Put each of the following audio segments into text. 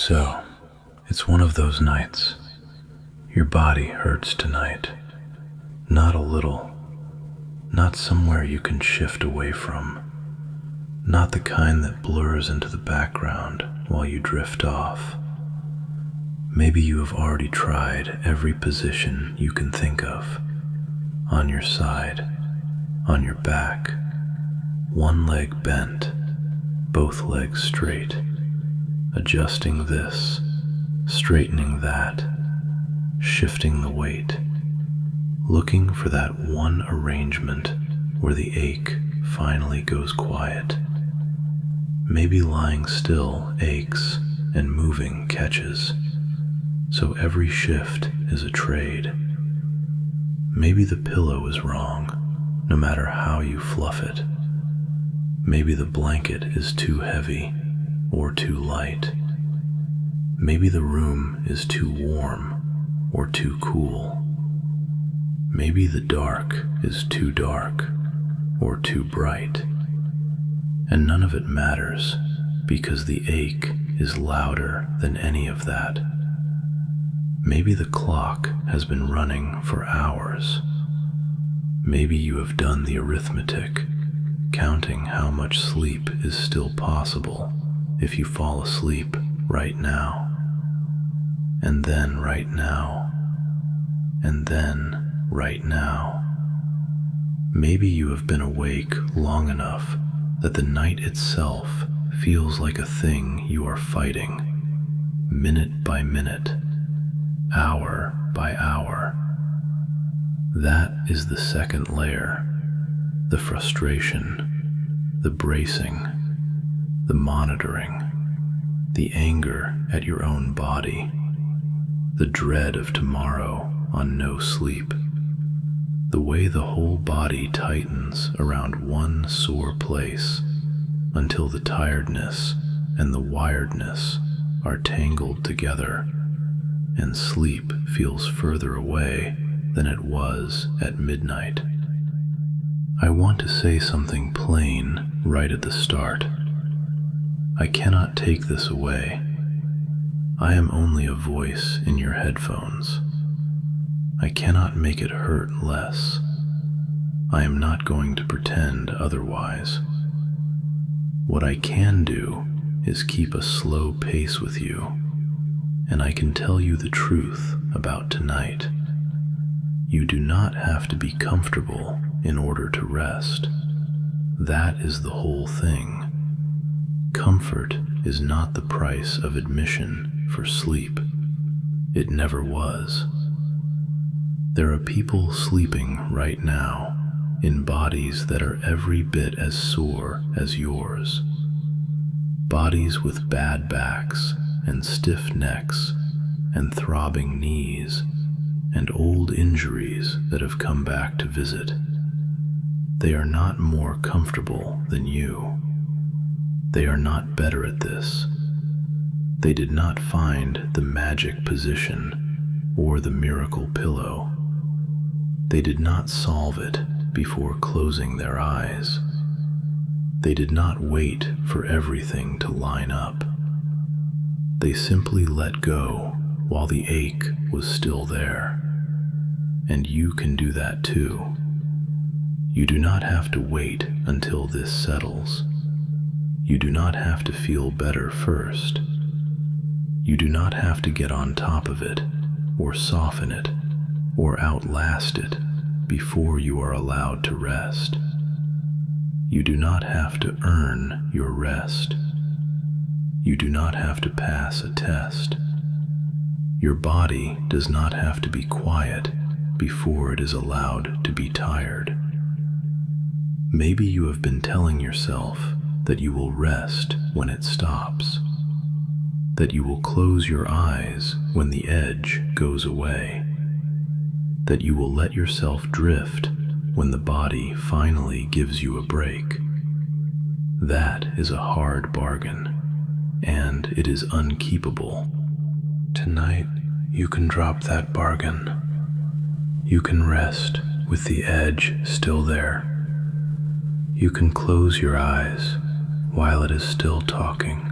So, it's one of those nights. Your body hurts tonight. Not a little. Not somewhere you can shift away from. Not the kind that blurs into the background while you drift off. Maybe you have already tried every position you can think of. On your side, on your back, one leg bent, both legs straight, adjusting this, straightening that, shifting the weight, looking for that one arrangement where the ache finally goes quiet. Maybe lying still aches and moving catches, so every shift is a trade. Maybe the pillow is wrong, no matter how you fluff it. Maybe the blanket is too heavy or too light. Maybe the room is too warm or too cool. Maybe the dark is too dark or too bright. And none of it matters because the ache is louder than any of that. Maybe the clock has been running for hours. Maybe you have done the arithmetic, counting how much sleep is still possible if you fall asleep right now, and then right now, and then right now. Maybe you have been awake long enough that the night itself feels like a thing you are fighting, minute by minute, hour by hour. That is the second layer, the frustration, the bracing, the monitoring, the anger at your own body, the dread of tomorrow on no sleep, the way the whole body tightens around one sore place until the tiredness and the wiredness are tangled together and sleep feels further away than it was at midnight. I want to say something plain right at the start. I cannot take this away. I am only a voice in your headphones. I cannot make it hurt less. I am not going to pretend otherwise. What I can do is keep a slow pace with you, and I can tell you the truth about tonight. You do not have to be comfortable in order to rest. That is the whole thing. Comfort is not the price of admission for sleep. It never was. There are people sleeping right now in bodies that are every bit as sore as yours. Bodies with bad backs and stiff necks and throbbing knees and old injuries that have come back to visit. They are not more comfortable than you. They are not better at this. They did not find the magic position or the miracle pillow. They did not solve it before closing their eyes. They did not wait for everything to line up. They simply let go while the ache was still there. And you can do that too. You do not have to wait until this settles. You do not have to feel better first. You do not have to get on top of it, or soften it, or outlast it before you are allowed to rest. You do not have to earn your rest. You do not have to pass a test. Your body does not have to be quiet before it is allowed to be tired. Maybe you have been telling yourself that you will rest when it stops, that you will close your eyes when the edge goes away, that you will let yourself drift when the body finally gives you a break. That is a hard bargain, and it is unkeepable. Tonight, you can drop that bargain. You can rest with the edge still there. You can close your eyes while it is still talking.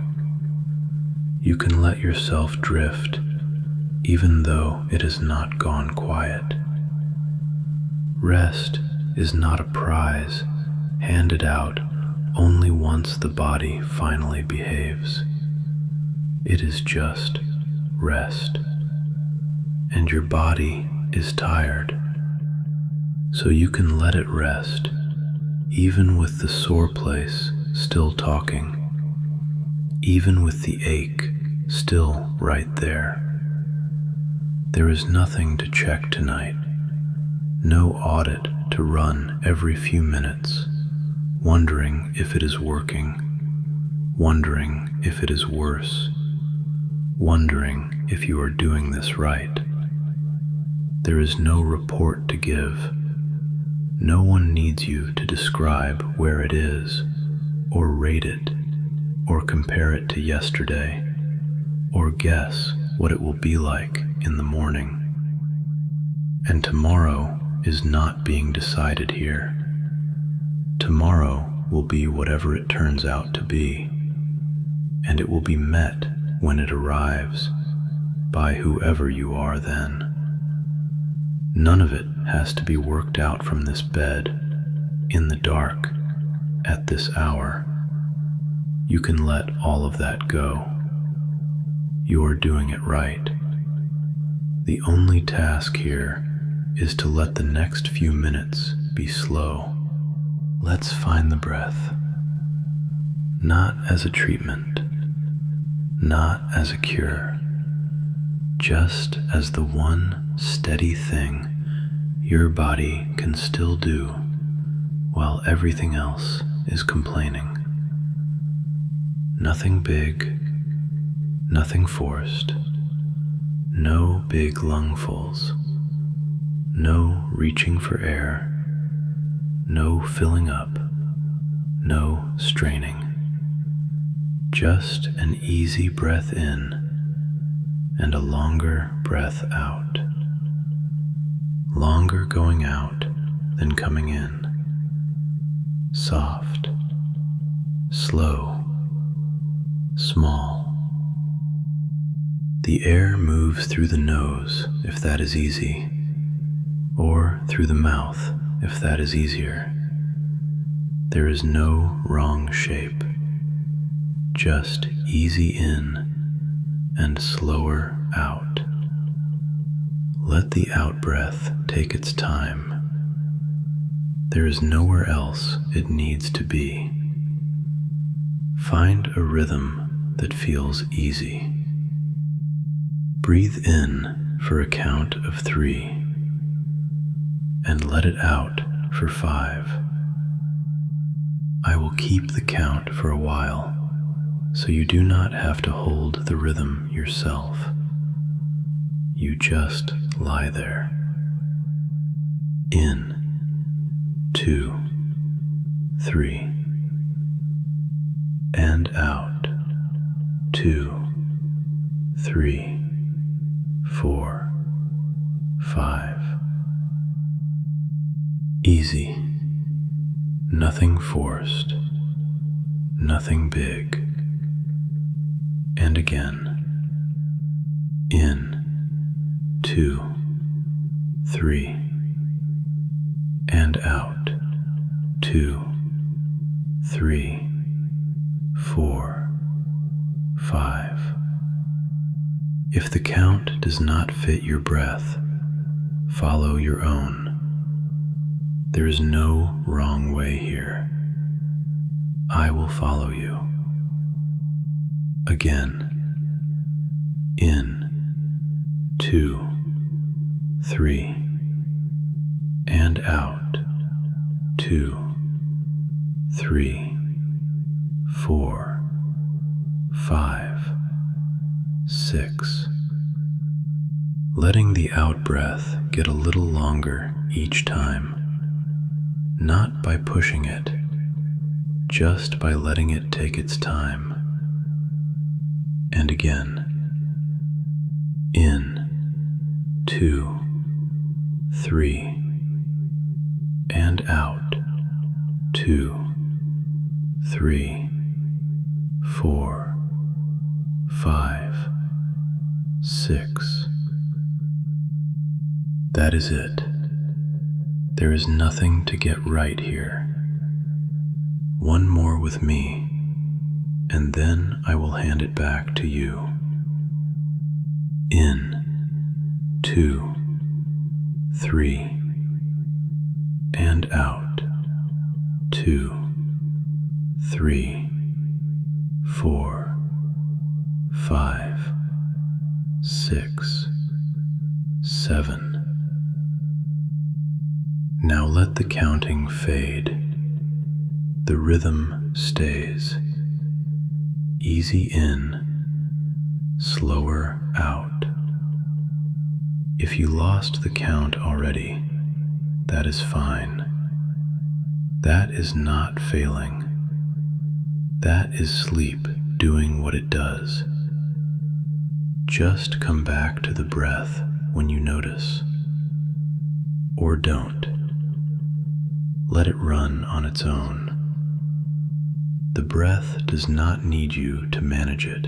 You can let yourself drift even though it has not gone quiet. Rest is not a prize handed out only once the body finally behaves. It is just rest, and your body is tired, so you can let it rest, even with the sore place still talking, even with the ache still right there. There is nothing to check tonight, no audit to run every few minutes, wondering if it is working, wondering if it is worse, wondering if you are doing this right. There is no report to give. No one needs you to describe where it is, or rate it, or compare it to yesterday, or guess what it will be like in the morning. And tomorrow is not being decided here. Tomorrow will be whatever it turns out to be, and it will be met when it arrives by whoever you are then. None of it has to be worked out from this bed, in the dark, at this hour. You can let all of that go. You are doing it right. The only task here is to let the next few minutes be slow. Let's find the breath, not as a treatment, not as a cure, just as the one steady thing your body can still do while everything else is complaining. Nothing big, nothing forced, no big lungfuls, no reaching for air, no filling up, no straining. Just an easy breath in and a longer breath out. Longer going out than coming in. Soft, slow, small. The air moves through the nose if that is easy, or through the mouth if that is easier. There is no wrong shape, just easy in and slower out. Let the out-breath take its time. There is nowhere else it needs to be. Find a rhythm that feels easy. Breathe in for a count of 3 and let it out for 5. I will keep the count for a while, so you do not have to hold the rhythm yourself. You just lie there. In, 2, 3, and out, 2, 3, 4, 5. Easy, nothing forced, nothing big. And again. In, 2, 3, and out, 2, 3, 4, 5. If the count does not fit your breath, follow your own. There is no wrong way here. I will follow you. Again. In, 2, 3, and out, 2, 3, 4, 5, 6. Letting the out-breath get a little longer each time, not by pushing it, just by letting it take its time. And again. In, 2, 3, and out, 2, 3, 4, 5, 6. That is it. There is nothing to get right here. One more with me, and then I will hand it back to you. In, 2, 3, and out, 2, 3, 4, 5, 6, 7. Now let the counting fade. The rhythm stays. Easy in, slower out. If you lost the count already, that is fine. That is not failing. That is sleep doing what it does. Just come back to the breath when you notice. Or don't. Let it run on its own. The breath does not need you to manage it.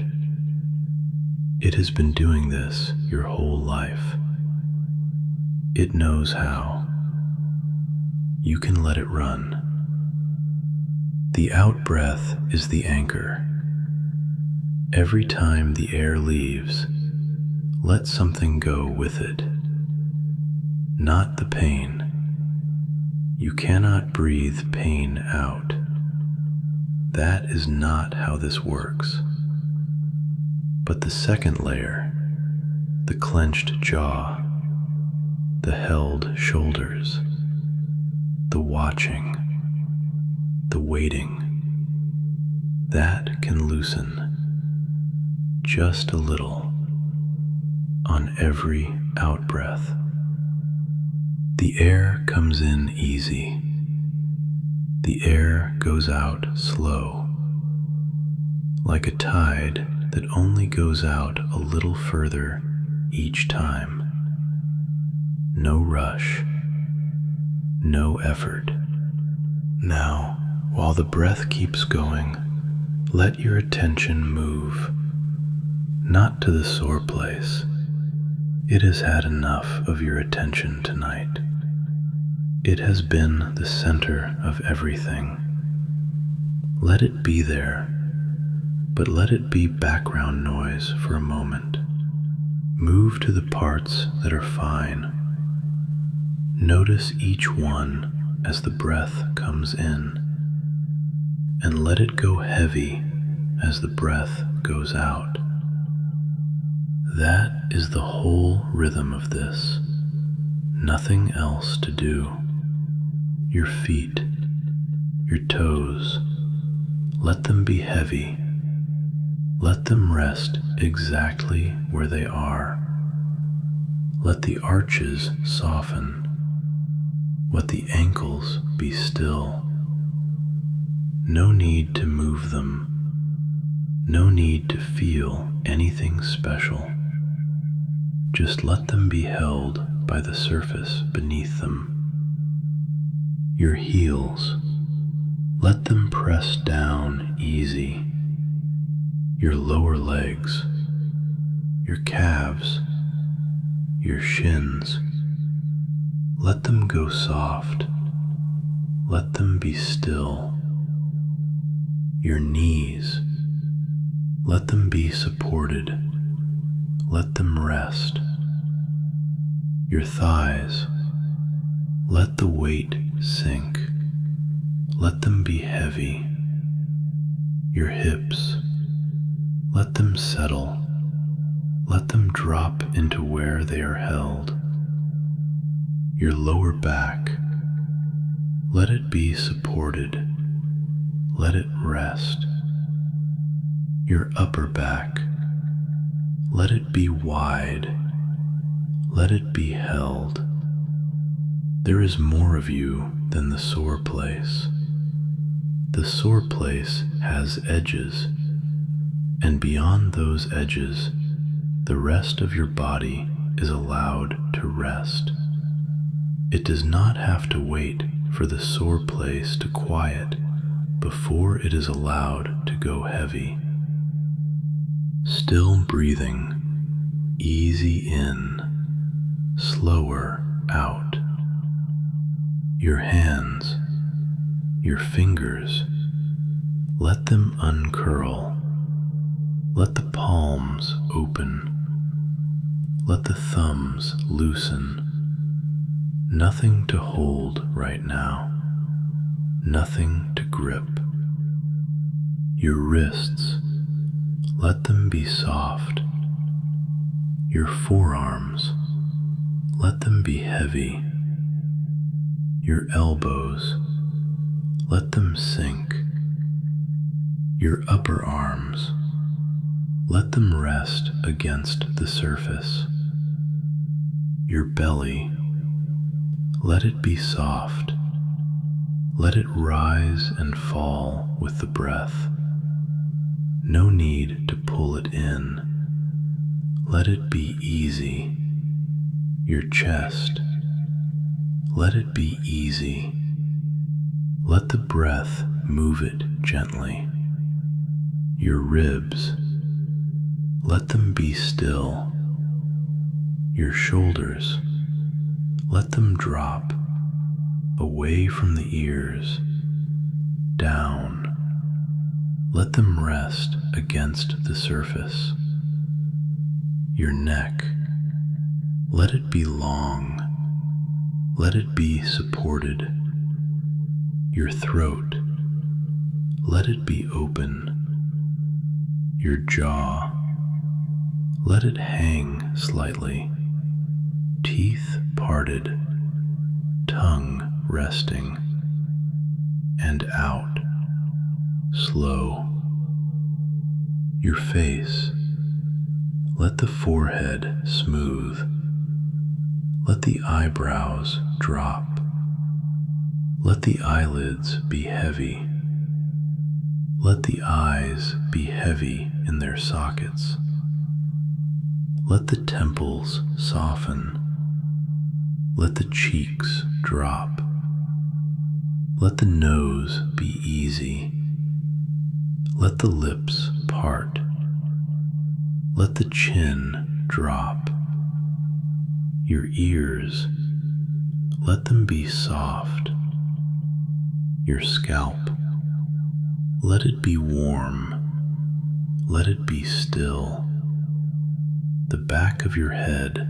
It has been doing this your whole life. It knows how. You can let it run. The out breath is the anchor. Every time the air leaves, let something go with it. Not the pain. You cannot breathe pain out. That is not how this works. But the second layer, the clenched jaw, the held shoulders, the watching, the waiting, that can loosen just a little on every out breath. The air comes in easy. The air goes out slow, like a tide that only goes out a little further each time. No rush, no effort. Now, while the breath keeps going, let your attention move, not to the sore place. It has had enough of your attention tonight. It has been the center of everything. Let it be there, but let it be background noise for a moment. Move to the parts that are fine. Notice each one as the breath comes in, and let it go heavy as the breath goes out. That is the whole rhythm of this. Nothing else to do. Your feet, your toes, let them be heavy. Let them rest exactly where they are. Let the arches soften. Let the ankles be still. No need to move them. No need to feel anything special. Just let them be held by the surface beneath them. Your heels, let them press down easy. Your lower legs, your calves, your shins, let them go soft. Let them be still. Your knees, let them be supported. Let them rest. Your thighs, let the weight sink. Let them be heavy. Your hips, let them settle. Let them drop into where they are held. Your lower back, let it be supported. Let it rest. Your upper back, let it be wide. Let it be held. There is more of you than the sore place. The sore place has edges, and beyond those edges, the rest of your body is allowed to rest. It does not have to wait for the sore place to quiet before it is allowed to go heavy. Still breathing, easy in, slower out. Your hands, your fingers, let them uncurl. Let the palms open. Let the thumbs loosen. Nothing to hold right now. Nothing to grip. Your wrists, let them be soft. Your forearms, let them be heavy. Your elbows, let them sink. Your upper arms, let them rest against the surface. Your belly, let it be soft. Let it rise and fall with the breath. No need to pull it in. Let it be easy. Your chest, let it be easy. Let the breath move it gently. Your ribs, let them be still. Your shoulders, let them drop away from the ears, down. Let them rest against the surface. Your neck, let it be long. Let it be supported. Your throat, let it be open. Your jaw, let it hang slightly. Teeth parted, tongue resting, and out, slow. Your face, let the forehead smooth. Let the eyebrows drop. Let the eyelids be heavy. Let the eyes be heavy in their sockets. Let the temples soften. Let the cheeks drop. Let the nose be easy. Let the lips part. Let the chin drop. Your ears, let them be soft. Your scalp, let it be warm. Let it be still. The back of your head,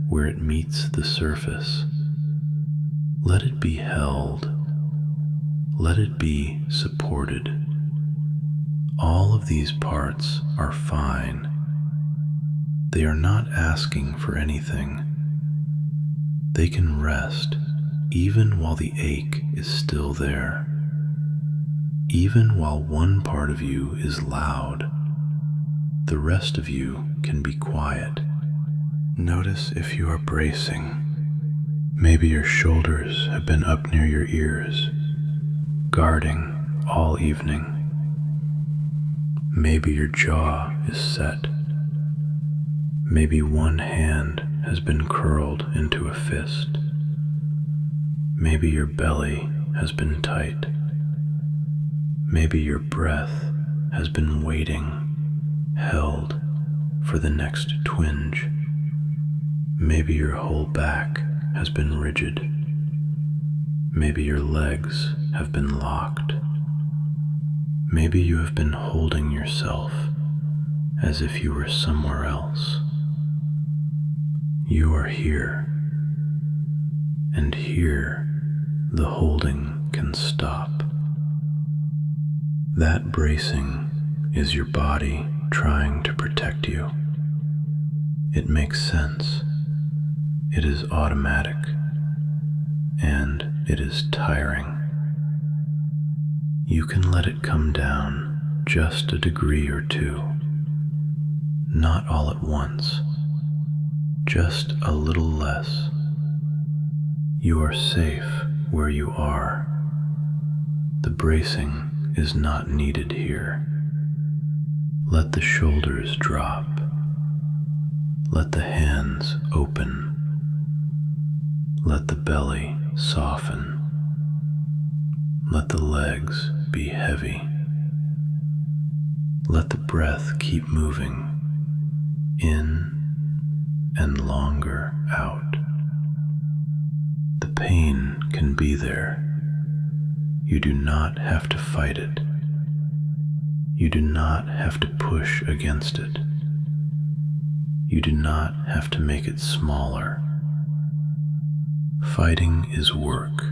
where it meets the surface, let it be held. Let it be supported. All of these parts are fine. They are not asking for anything. They can rest even while the ache is still there. Even while one part of you is loud, the rest of you can be quiet. Notice if you are bracing. Maybe your shoulders have been up near your ears, guarding all evening. Maybe your jaw is set. Maybe one hand has been curled into a fist. Maybe your belly has been tight. Maybe your breath has been waiting, held for the next twinge. Maybe your whole back has been rigid. Maybe your legs have been locked. Maybe you have been holding yourself as if you were somewhere else. You are here, and here the holding can stop. That bracing is your body trying to protect you. It makes sense. It is automatic, and it is tiring. You can let it come down just a degree or two, not all at once. Just a little less. You are safe where you are. The bracing is not needed here. Let the shoulders drop. Let the hands open. Let the belly soften. Let the legs be heavy. Let the breath keep moving in and longer out. The pain can be there. You do not have to fight it. You do not have to push against it. You do not have to make it smaller. Fighting is work,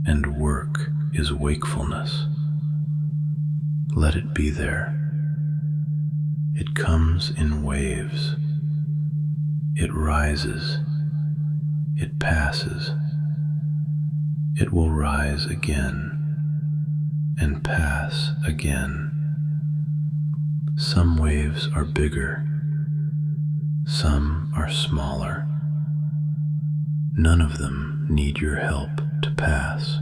and work is wakefulness. Let it be there. It comes in waves. It rises. It passes. It will rise again and pass again. Some waves are bigger. Some are smaller. None of them need your help to pass.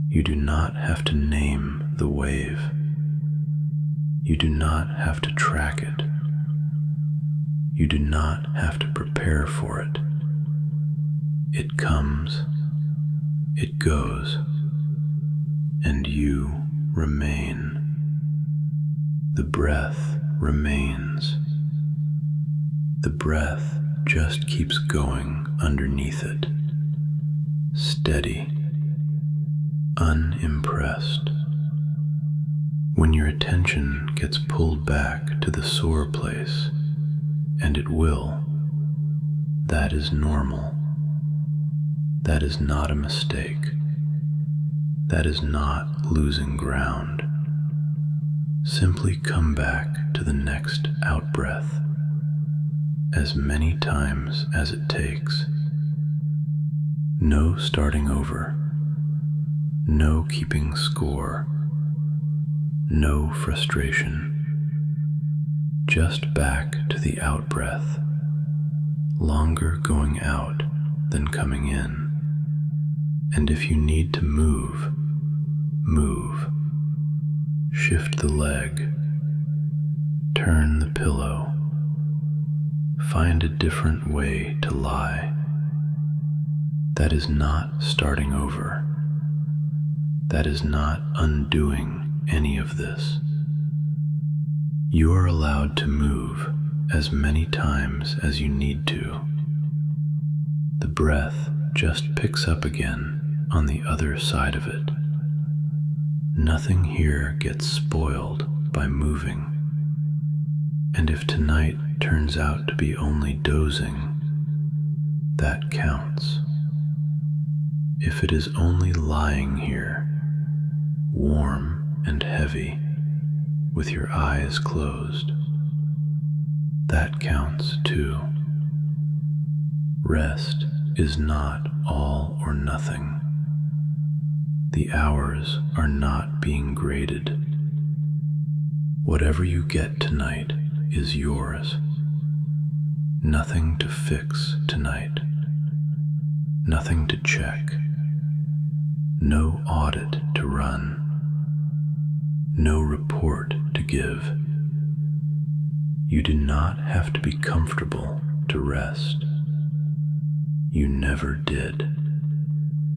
You do not have to name the wave. You do not have to track it. You do not have to prepare for it. It comes, it goes, and you remain. The breath remains. The breath just keeps going underneath it, steady, unimpressed. When your attention gets pulled back to the sore place, and it will, that is normal. That is not a mistake. That is not losing ground. Simply come back to the next out-breath as many times as it takes. No starting over. No keeping score. No frustration. Just back to the out-breath, longer going out than coming in. And if you need to move, move. Shift the leg. Turn the pillow. Find a different way to lie. That is not starting over. That is not undoing any of this. You are allowed to move as many times as you need to. The breath just picks up again on the other side of it. Nothing here gets spoiled by moving. And if tonight turns out to be only dozing, that counts. If it is only lying here, warm and heavy, with your eyes closed, that counts too. Rest is not all or nothing. The hours are not being graded. Whatever you get tonight is yours. Nothing to fix tonight. Nothing to check. No audit to run. No report to give. You do not have to be comfortable to rest. You never did.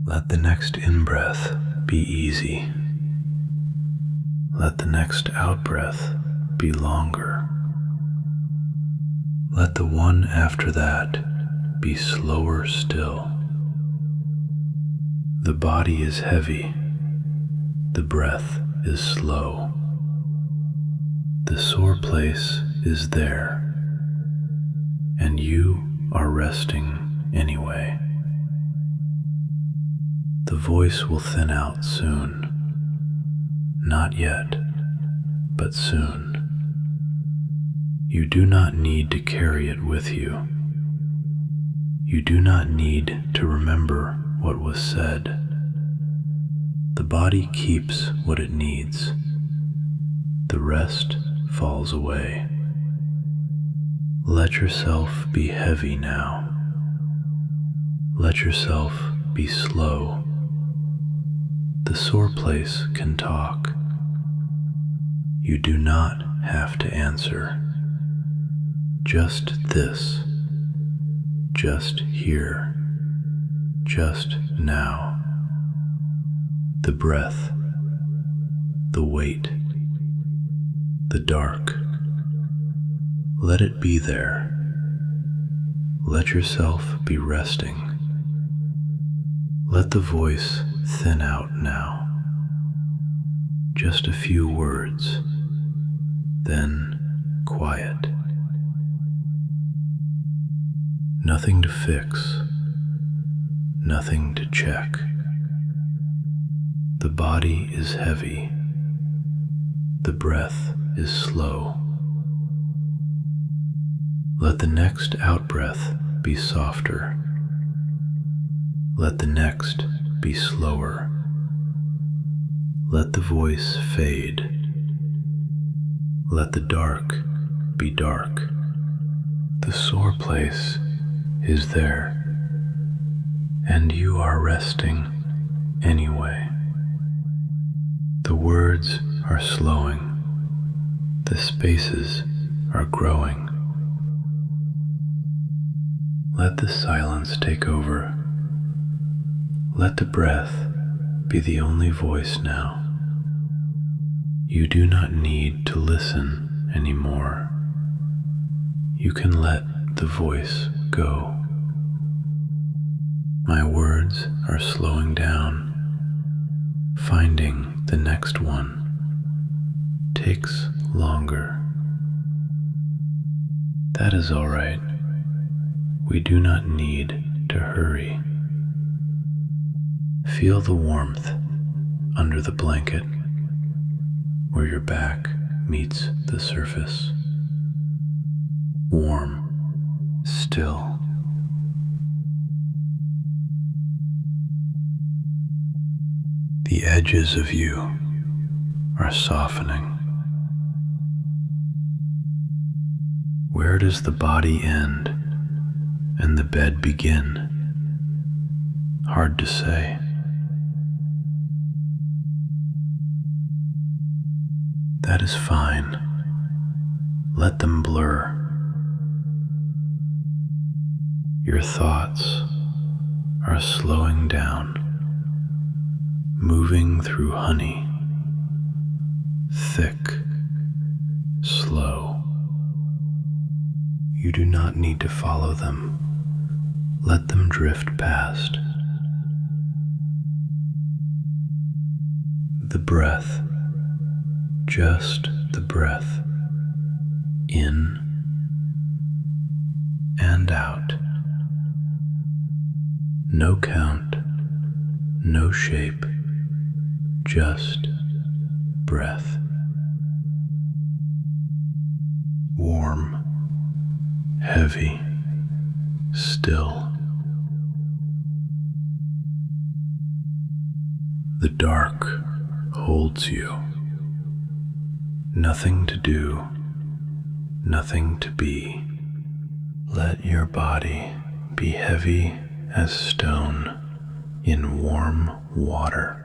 Let the next in-breath be easy. Let the next out-breath be longer. Let the one after that be slower still. The body is heavy. The breath is slow. The sore place is there, and you are resting anyway. The voice will thin out soon. Not yet, but soon. You do not need to carry it with you. You do not need to remember what was said. The body keeps what it needs. The rest falls away. Let yourself be heavy now. Let yourself be slow. The sore place can talk. You do not have to answer. Just this. Just here. Just now. The breath. The weight. The dark. Let it be there. Let yourself be resting. Let the voice thin out now. Just a few words, then quiet. Nothing to fix, nothing to check. The body is heavy. The breath is slow. Let the next out-breath be softer. Let the next be slower. Let the voice fade. Let the dark be dark. The sore place is there, and you are resting anyway. The words are slowing. The spaces are growing. Let the silence take over. Let the breath be the only voice now. You do not need to listen anymore. You can let the voice go. My words are slowing down. Finding the next one takes longer. That is all right. We do not need to hurry. Feel the warmth under the blanket where your back meets the surface. Warm, still. The edges of you are softening. Where does the body end and the bed begin? Hard to say. That is fine. Let them blur. Your thoughts are slowing down, moving through honey, thick, slow. You do not need to follow them. Let them drift past. The breath, just the breath, in and out. No count, no shape, just breath. Warm, heavy, still. The dark holds you. Nothing to do, nothing to be. Let your body be heavy as stone in warm water.